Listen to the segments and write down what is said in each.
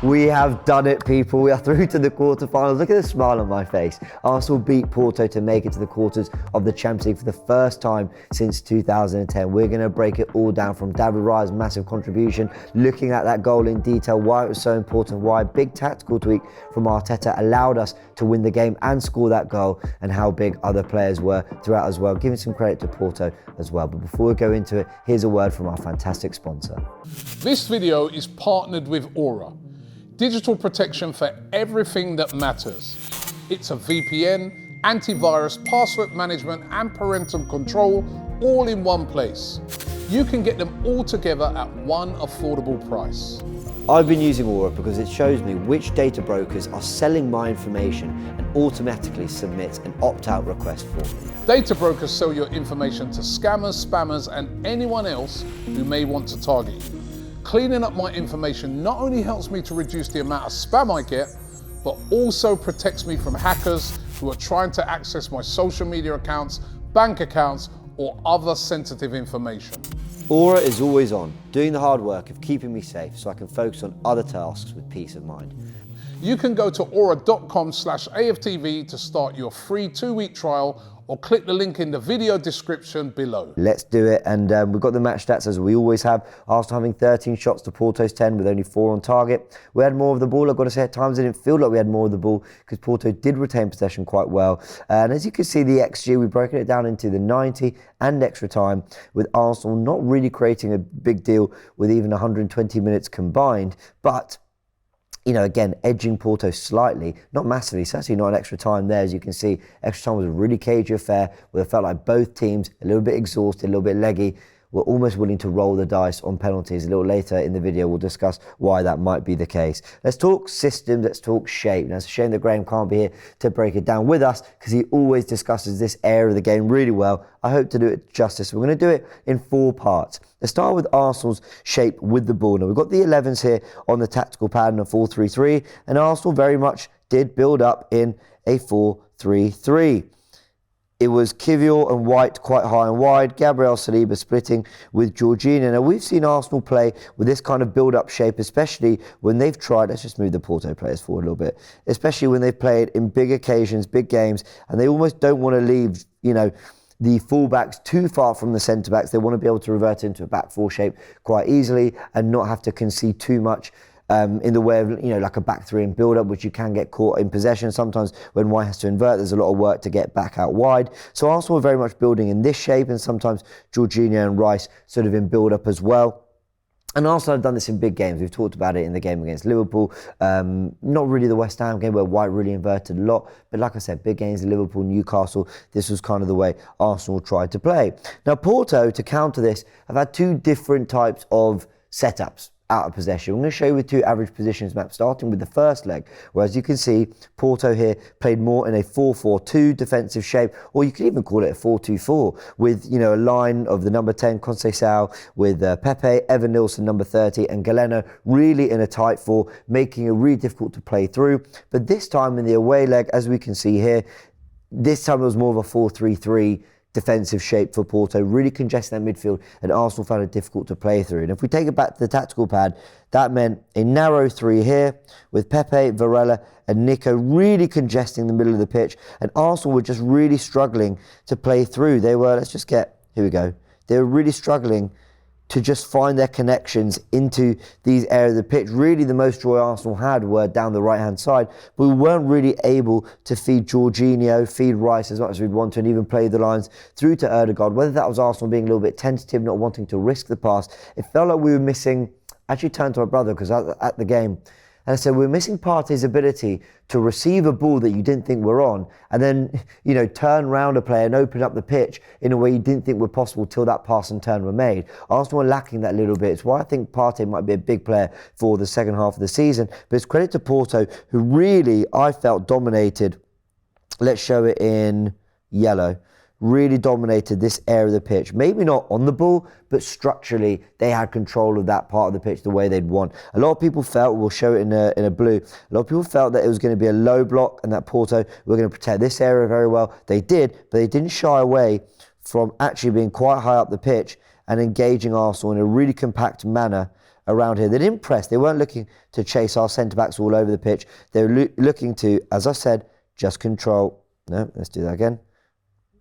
We have done it, people. We are through to the quarterfinals. Look at the smile on my face. Arsenal beat Porto to make it to the quarters of the Champions League for the first time since 2010. We're going to break it all down from David Raya's massive contribution, looking at that goal in detail, why it was so important, why a big tactical tweak from Arteta allowed us to win the game and score that goal, and how big other players were throughout as well. Giving some credit to Porto as well. But before we go into it, here's a word from our fantastic sponsor. This video is partnered with Aura. Digital protection for everything that matters. It's a VPN, antivirus, password management and parental control all in one place. You can get them all together at one affordable price. I've been using Aura because it shows me which data brokers are selling my information and automatically submits an opt-out request for me. Data brokers sell your information to scammers, spammers and anyone else who may want to target you. Cleaning up my information not only helps me to reduce the amount of spam I get, but also protects me from hackers who are trying to access my social media accounts, bank accounts, or other sensitive information. Aura is always on, doing the hard work of keeping me safe so I can focus on other tasks with peace of mind. You can go to aura.com/AFTV to start your free 2-week trial, or click the link in the video description below. Let's do it, and we've got the match stats as we always have. Arsenal having 13 shots to Porto's 10 with only 4 on target. We had more of the ball. I've got to say at times it didn't feel like we had more of the ball because Porto did retain possession quite well. And as you can see, the XG, we've broken it down into the 90 and extra time, with Arsenal not really creating a big deal with even 120 minutes combined, but you know, again, edging Porto slightly, not massively, certainly not an extra time there. As you can see, extra time was a really cagey affair where it felt like both teams, a little bit exhausted, a little bit leggy, were almost willing to roll the dice on penalties. A little later in the video, we'll discuss why that might be the case. Let's talk systems, let's talk shape. Now, it's a shame that Graham can't be here to break it down with us because he always discusses this area of the game really well. I hope to do it justice. We're going to do it in 4 parts. Let's start with Arsenal's shape with the ball. Now, we've got the 11s here on the tactical pattern of 4-3-3, and Arsenal very much did build up in a 4-3-3. It was Kivior and White quite high and wide, Gabriel Saliba splitting with Jorginho. Now, we've seen Arsenal play with this kind of build-up shape, especially when they've tried, let's just move the Porto players forward a little bit, especially when they've played in big occasions, big games, and they almost don't want to leave, you know, the fullbacks too far from the centre-backs. They want to be able to revert into a back 4 shape quite easily and not have to concede too much in the way of, you know, like a back 3 and build up, which you can get caught in possession. Sometimes when White has to invert, there's a lot of work to get back out wide. So Arsenal are very much building in this shape, and sometimes Jorginho and Rice sort of in build up as well. And Arsenal have done this in big games. We've talked about it in the game against Liverpool. Not really the West Ham game where White really inverted a lot. But like I said, big games, Liverpool, Newcastle, this was kind of the way Arsenal tried to play. Now, Porto, to counter this, have had 2 different types of setups out of possession. I'm going to show you with 2 average positions maps, starting with the first leg, where as you can see, Porto here played more in a 4-4-2 defensive shape, or you could even call it a 4-2-4, with, you know, a line of the number 10 Conceição with Pepe, Evan Nilsson number 30, and Galeno really in a tight 4, making it really difficult to play through. But this time in the away leg, as we can see here, this time it was more of a 4-3-3 defensive shape for Porto, really congesting that midfield, and Arsenal found it difficult to play through. And if we take it back to the tactical pad, that meant a narrow 3 here with Pepe, Varela and Nico really congesting the middle of the pitch, and Arsenal were just really struggling to play through. They were, here we go, they were really struggling to just find their connections into these areas of the pitch. Really, the most joy Arsenal had were down the right-hand side, but we weren't really able to feed Jorginho, feed Rice as much as we'd want to, and even play the lines through to Ødegaard. Whether that was Arsenal being a little bit tentative, not wanting to risk the pass, it felt like we were missing. I actually turned to my brother because at the game, and I said, we're missing Partey's ability to receive a ball that you didn't think were on, and then, you know, turn round a player and open up the pitch in a way you didn't think were possible till that pass and turn were made. Arsenal are lacking that little bit. It's why I think Partey might be a big player for the second half of the season. But it's credit to Porto, who really, I felt, dominated. Let's show it in yellow. Really dominated this area of the pitch. Maybe not on the ball, but structurally they had control of that part of the pitch the way they'd want. A lot of people felt, we'll show it in a blue, a lot of people felt that it was going to be a low block and that Porto were going to protect this area very well. They did, but they didn't shy away from actually being quite high up the pitch and engaging Arsenal in a really compact manner around here. They didn't press. They weren't looking to chase our centre-backs all over the pitch. They were looking to, as I said, just control. No, let's do that again.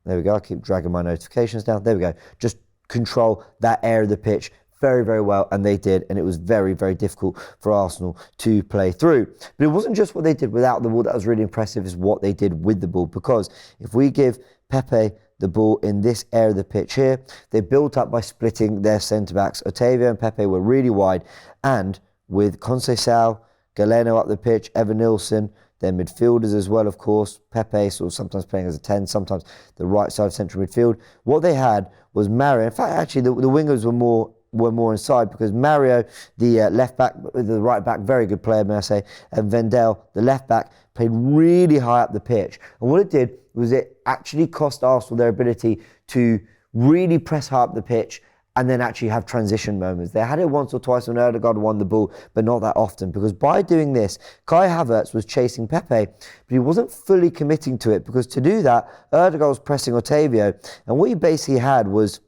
There we go. I keep dragging my notifications down. There we go. Just control that area of the pitch very, very well, and they did, and it was very, very difficult for Arsenal to play through. But it wasn't just what they did without the ball that was really impressive, is what they did with the ball, because if we give Pepe the ball in this area of the pitch here, they built up by splitting their centre-backs. Otavio and Pepe were really wide, and with Conceição, Galeno up the pitch, Evan Nilsson, their midfielders as well, of course. Pepe sort of sometimes playing as a 10, sometimes the right side of central midfield. What they had was Mario. In fact, actually, the wingers were more inside, because Mario, the left back, the right back, very good player, may I say, and Vendel, the left back, played really high up the pitch. And what it did was it actually cost Arsenal their ability to really press high up the pitch and then actually have transition moments. They had it once or twice when Ødegaard won the ball, but not that often, because by doing this, Kai Havertz was chasing Pepe, but he wasn't fully committing to it, because to do that, Ødegaard was pressing Otavio, and what you basically had was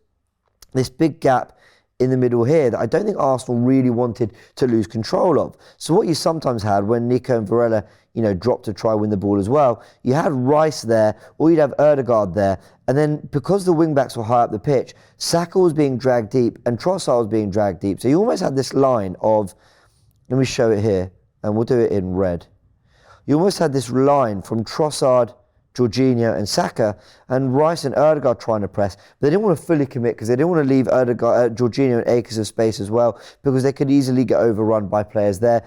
this big gap in the middle here that I don't think Arsenal really wanted to lose control of. So what you sometimes had when Nico and Varela, dropped to try win the ball as well, you had Rice there, or you'd have Ødegaard there, and then because the wing-backs were high up the pitch, Saka was being dragged deep and Trossard was being dragged deep. So you almost had this line of, let me show it here, and we'll do it in red. You almost had this line from Trossard, Jorginho and Saka, and Rice and Ødegaard trying to press. But they didn't want to fully commit, because they didn't want to leave Jorginho and acres of space as well, because they could easily get overrun by players there.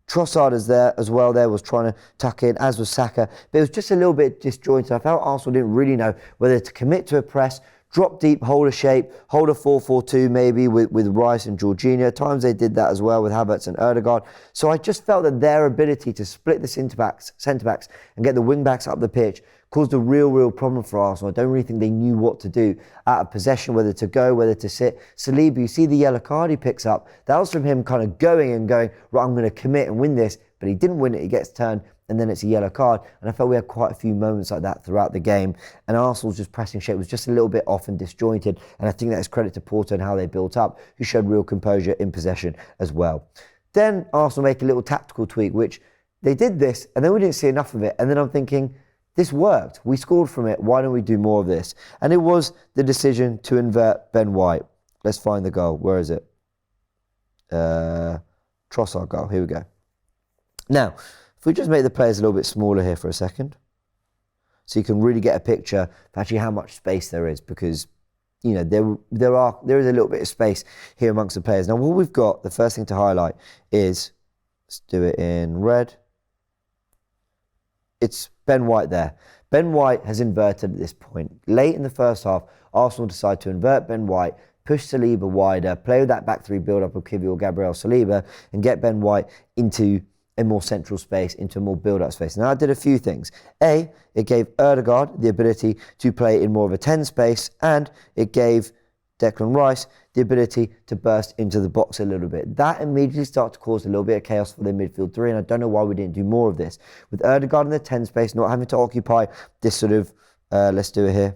Trossard is there as well, was trying to tuck in, as was Saka. But it was just a little bit disjointed. I felt Arsenal didn't really know whether to commit to a press, drop deep, hold a shape, hold a 4-4-2 maybe with Rice and Jorginho. At times they did that as well with Havertz and Ødegaard. So I just felt that their ability to split the centre-backs and get the wing-backs up the pitch caused a real problem for Arsenal. I don't really think they knew what to do out of possession, whether to go, whether to sit. Saliba, you see the yellow card he picks up. That was from him kind of going, right, I'm going to commit and win this. But he didn't win it. He gets turned, and then it's a yellow card. And I felt we had quite a few moments like that throughout the game. And Arsenal's just pressing shape was just a little bit off and disjointed. And I think that is credit to Porto and how they built up, who showed real composure in possession as well. Then Arsenal make a little tactical tweak, which they did this, and then we didn't see enough of it. And then I'm thinking, this worked. We scored from it. Why don't we do more of this? And it was the decision to invert Ben White. Let's find the goal. Where is it? Trossard goal. Here we go. Now, if we just make the players a little bit smaller here for a second, so you can really get a picture of actually how much space there is, because there is a little bit of space here amongst the players. Now, what we've got, the first thing to highlight is, let's do it in red. It's Ben White there. Ben White has inverted at this point. Late in the first half, Arsenal decide to invert Ben White, push Saliba wider, play with that back three build-up of Kivior or Gabriel Saliba, and get Ben White into a more central space, into a more build-up space. Now, I did a few things. A, it gave Ødegaard the ability to play in more of a 10 space, and it gave Declan Rice the ability to burst into the box a little bit. That immediately started to cause a little bit of chaos for the midfield three, and I don't know why we didn't do more of this. With Ødegaard in the 10 space, not having to occupy this sort of, let's do it here,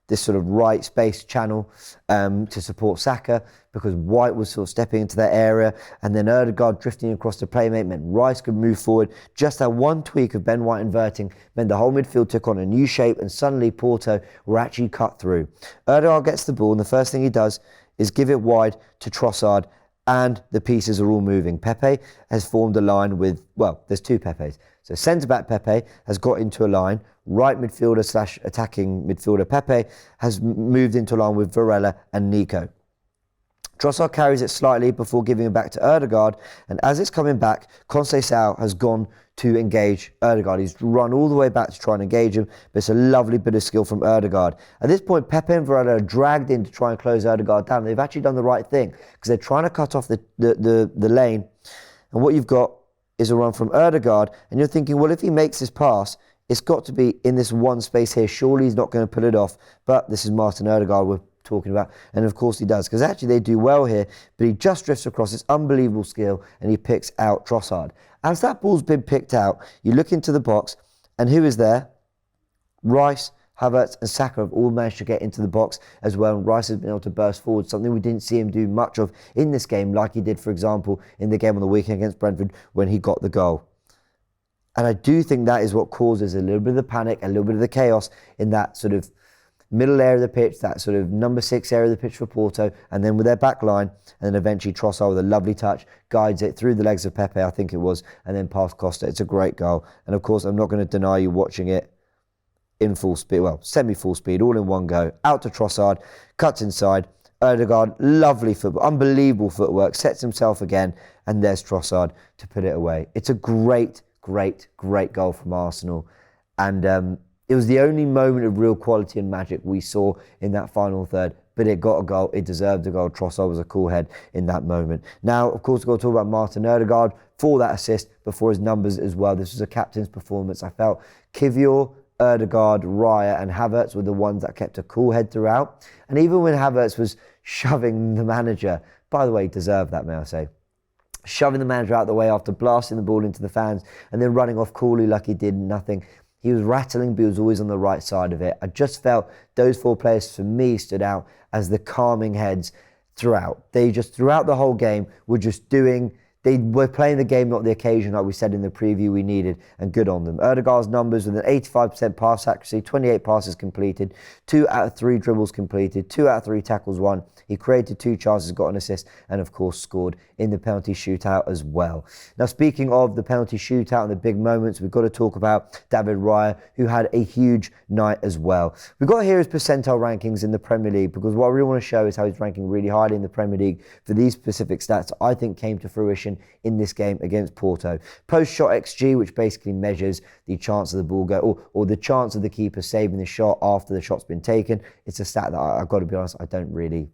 this sort of right space channel to support Saka, because White was sort of stepping into that area, and then Ødegaard drifting across the playmate meant Rice could move forward. Just that one tweak of Ben White inverting meant the whole midfield took on a new shape, and suddenly Porto were actually cut through. Ødegaard gets the ball, and the first thing he does is give it wide to Trossard, and the pieces are all moving. Pepe has formed a line with, well, there's two Pepes. So centre-back Pepe has got into a line. Right midfielder / attacking midfielder Pepe has moved into a line with Varela and Nico. Trossard carries it slightly before giving it back to Ødegaard, and as it's coming back, Conceição has gone to engage Ødegaard. He's run all the way back to try and engage him, but it's a lovely bit of skill from Ødegaard. At this point, Pepe and Varela are dragged in to try and close Ødegaard down. They've actually done the right thing, because they're trying to cut off the lane, and what you've got is a run from Ødegaard, and you're thinking, well, if he makes this pass, it's got to be in this one space here. Surely he's not going to pull it off, but this is Martin Ødegaard we're talking about, and of course he does, because actually they do well here, but he just drifts across. It's unbelievable skill, and he picks out Trossard. As that ball's been picked out, you look into the box, and who is there? Rice, Havertz and Saka have all managed to get into the box as well, and Rice has been able to burst forward, something we didn't see him do much of in this game, like he did, for example, in the game on the weekend against Brentford when he got the goal. And I do think that is what causes a little bit of the panic, a little bit of the chaos in that sort of middle area of the pitch, that sort of number 6 area of the pitch for Porto, and then with their back line, and then eventually Trossard with a lovely touch guides it through the legs of Pepe, I think it was, and then past Costa. It's a great goal. And of course, I'm not going to deny you watching it in full speed, well, semi-full speed, all in one go, out to Trossard, cuts inside, Ødegaard, lovely football, unbelievable footwork, sets himself again, and there's Trossard to put it away. It's a great goal from Arsenal, and it was the only moment of real quality and magic we saw in that final third, but it got a goal, it deserved a goal. Trossard was a cool head in that moment. Now, of course, we've got to talk about Martin Ødegaard for that assist, but for his numbers as well. This was a captain's performance. I felt Kivior, Ødegaard, Raya and Havertz were the ones that kept a cool head throughout. And even when Havertz was shoving the manager, by the way, he deserved that, may I say, shoving the manager out the way after blasting the ball into the fans and then running off coolly like he did nothing. He was rattling, but he was always on the right side of it. I just felt those 4 players, for me, stood out as the calming heads throughout. They just, throughout the whole game, were just doing... They were playing the game, not the occasion, like we said in the preview we needed, and good on them. Ødegaard's numbers with an 85% pass accuracy, 28 passes completed, 2 out of 3 dribbles completed, 2 out of 3 tackles won. He created 2 chances, got an assist, and of course scored in the penalty shootout as well. Now, speaking of the penalty shootout and the big moments, we've got to talk about David Raya, who had a huge night as well. We've got here his percentile rankings in the Premier League, because what I really want to show is how he's ranking really highly in the Premier League for these specific stats I think came to fruition in this game against Porto. Post-shot XG, which basically measures the chance of the ball go, or the chance of the keeper saving the shot after the shot's been taken. It's a stat that I've got to be honest, I don't really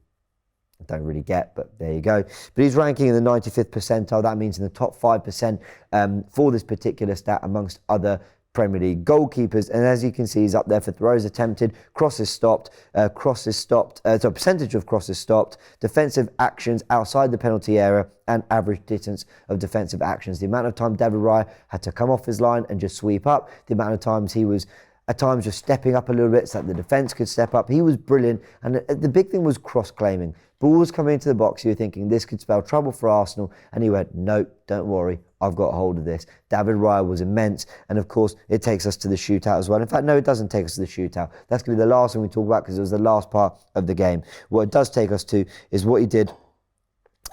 get, but there you go. But he's ranking in the 95th percentile. That means in the top 5% for this particular stat amongst other Premier League goalkeepers, and as you can see, he's up there for throws attempted, crosses stopped, so percentage of crosses stopped, defensive actions outside the penalty area, and average distance of defensive actions. The amount of time David Raya had to come off his line and just sweep up, the amount of times he was at times just stepping up a little bit so that the defence could step up. He was brilliant, and the big thing was cross-claiming. Ball was coming into the box, you were thinking this could spell trouble for Arsenal, and he went, nope, don't worry, I've got hold of this. David Raya was immense, and of course it takes us to the shootout as well. In fact, no, it doesn't take us to the shootout. That's going to be the last thing we talk about because it was the last part of the game. What it does take us to is what he did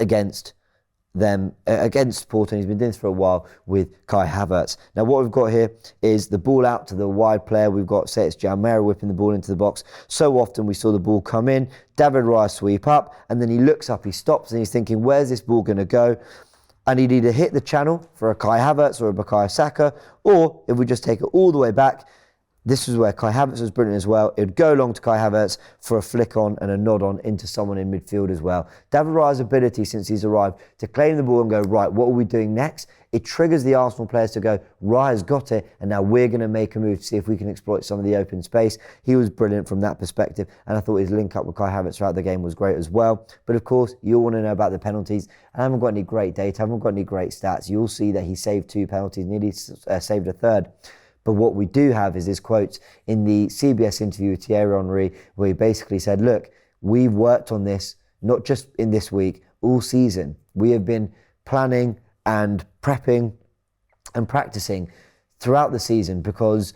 against Porto, and he's been doing this for a while with Kai Havertz. Now what we've got here is the ball out to the wide player. We've got, say it's Jalmera whipping the ball into the box. So often we saw the ball come in, David Raya sweep up, and then he looks up, he stops, and he's thinking, where's this ball going to go? And he'd either hit the channel for a Kai Havertz or a Bukayo Saka, or if we just take it all the way back, this is where Kai Havertz was brilliant as well. It would go along to Kai Havertz for a flick on and a nod on into someone in midfield as well. David Raya's ability since he's arrived to claim the ball and go, right, what are we doing next? It triggers the Arsenal players to go, Raya's got it, and now we're going to make a move to see if we can exploit some of the open space. He was brilliant from that perspective, and I thought his link up with Kai Havertz throughout the game was great as well. But of course, you all want to know about the penalties. I haven't got any great data, I haven't got any great stats. You'll see that he saved 2 penalties, nearly saved a third. But what we do have is his quotes in the CBS interview with Thierry Henry, where he basically said, look, we've worked on this, not just in this week, all season. We have been planning and prepping and practicing throughout the season because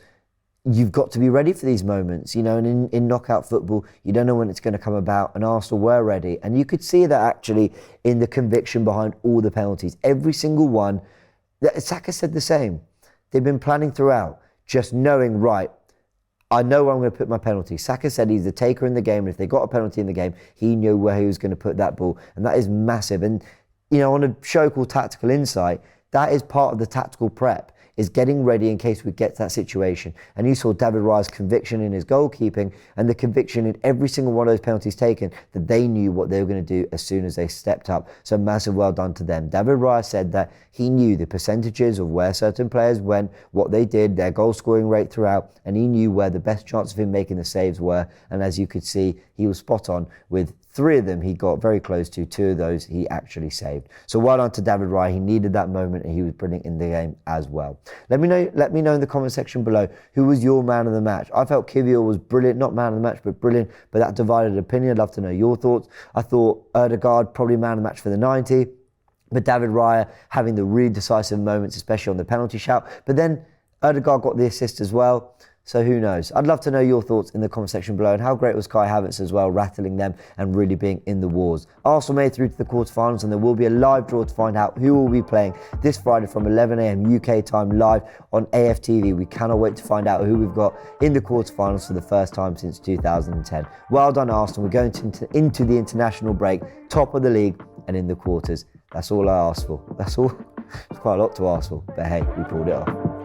you've got to be ready for these moments, you know, and in knockout football, you don't know when it's going to come about, and Arsenal were ready. And you could see that actually in the conviction behind all the penalties. Every single one, Saka said the same. They've been planning throughout, just knowing, right, I know where I'm going to put my penalty. Saka said he's the taker in the game, and if they got a penalty in the game, he knew where he was going to put that ball, and that is massive. And, you know, on a show called Tactical Insight, that is part of the tactical prep, is getting ready in case we get to that situation. And you saw David Raya's conviction in his goalkeeping and the conviction in every single one of those penalties taken, that they knew what they were going to do as soon as they stepped up. So massive well done to them. David Raya said that he knew the percentages of where certain players went, what they did, their goal scoring rate throughout, and he knew where the best chance of him making the saves were. And as you could see, he was spot on with 3 of them he got very close to, 2 of those he actually saved. So well done to David Raya. He needed that moment and he was brilliant in the game as well. Let me know in the comment section below who was your man of the match. I felt Kiwior was brilliant, not man of the match, but brilliant, but that divided opinion. I'd love to know your thoughts. I thought Ødegaard probably man of the match for the 90, but David Raya having the really decisive moments, especially on the penalty shout. But then Ødegaard got the assist as well. So who knows? I'd love to know your thoughts in the comment section below, and how great was Kai Havertz as well, rattling them and really being in the wars. Arsenal made through to the quarterfinals, and there will be a live draw to find out who will be playing this Friday from 11 a.m. UK time live on AFTV. We cannot wait to find out who we've got in the quarterfinals for the first time since 2010. Well done, Arsenal. We're going into the international break, top of the league and in the quarters. That's all I asked for. That's all. It's quite a lot to ask for, but hey, we pulled it off.